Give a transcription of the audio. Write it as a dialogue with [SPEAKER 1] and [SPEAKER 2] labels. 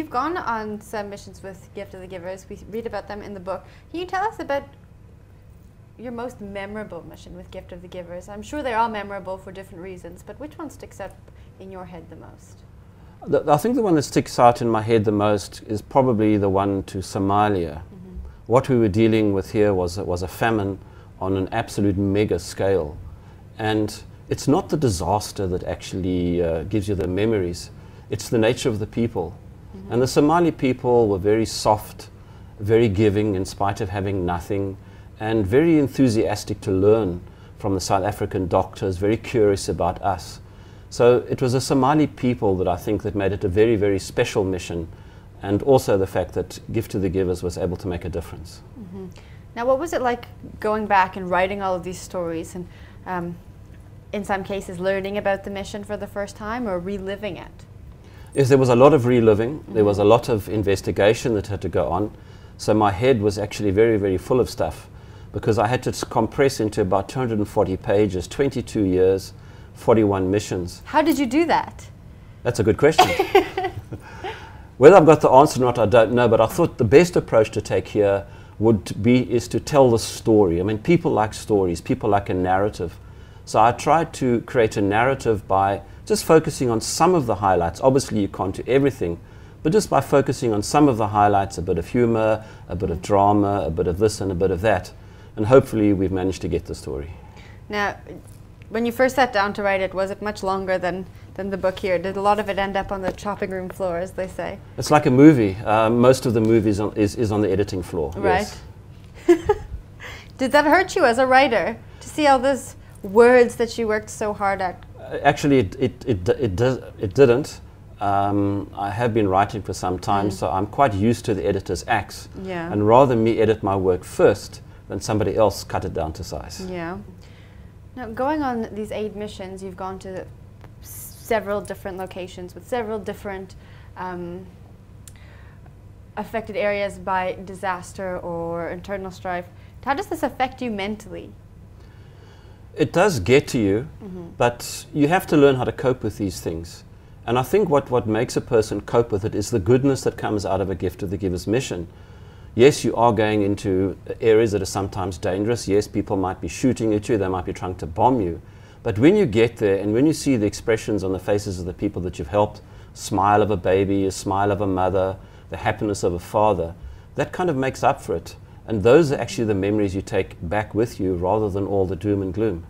[SPEAKER 1] you've gone on some missions with Gift of the Givers. We read about them in the book. Can you tell us about your most memorable mission with Gift of the Givers? I'm sure they're all memorable for different reasons, but which one sticks out in your head the most?
[SPEAKER 2] I think the one that sticks out in my head the most is probably the one to Somalia. What we were dealing with here was a famine on an absolute mega scale. And it's not the disaster that actually gives you the memories, it's the nature of the people. And the Somali people were very soft, very giving in spite of having nothing, and very enthusiastic to learn from the South African doctors, very curious about us. So it was the Somali people that I think that made it a very, very special mission, and also the fact that Gift to the Givers was able to make a difference.
[SPEAKER 1] Now, what was it like going back and writing all of these stories and in some cases learning about the mission for the first time or reliving it?
[SPEAKER 2] Yes, there was a lot of reliving. There was a lot of investigation that had to go on. So my head was actually very, very full of stuff, because I had to compress into about 240 pages, 22 years, 41 missions.
[SPEAKER 1] How did you do that?
[SPEAKER 2] That's a good question. Whether I've got the answer or not, I don't know, but I thought the best approach to take here is to tell the story. I mean, people like stories, people like a narrative. So I tried to create a narrative by just focusing on some of the highlights. Obviously, you can't do everything, but just by focusing on some of the highlights, a bit of humor, a bit of drama, a bit of this and a bit of that. And hopefully we've managed to get the story.
[SPEAKER 1] Now, when you first sat down to write it, was it much longer than the book here? Did a lot of it end up on the chopping room floor, as they say?
[SPEAKER 2] It's like a movie. Most of the movie is on the editing floor.
[SPEAKER 1] Right.
[SPEAKER 2] Yes.
[SPEAKER 1] Did that hurt you as a writer, to see all those words that you worked so hard at?
[SPEAKER 2] Actually, it didn't. I have been writing for some time, so I'm quite used to the editor's axe.
[SPEAKER 1] Yeah.
[SPEAKER 2] And rather me edit my work first than somebody else cut it down to size.
[SPEAKER 1] Yeah. Now, going on these 8 missions, you've gone to several different locations with several different affected areas by disaster or internal strife. How does this affect you mentally?
[SPEAKER 2] It does get to you, but you have to learn how to cope with these things. And I think what makes a person cope with it is the goodness that comes out of a Gift of the Giver's mission. Yes, you are going into areas that are sometimes dangerous. Yes, people might be shooting at you, they might be trying to bomb you. But when you get there and when you see the expressions on the faces of the people that you've helped, smile of a baby, a smile of a mother, the happiness of a father, that kind of makes up for it. And those are actually the memories you take back with you rather than all the doom and gloom.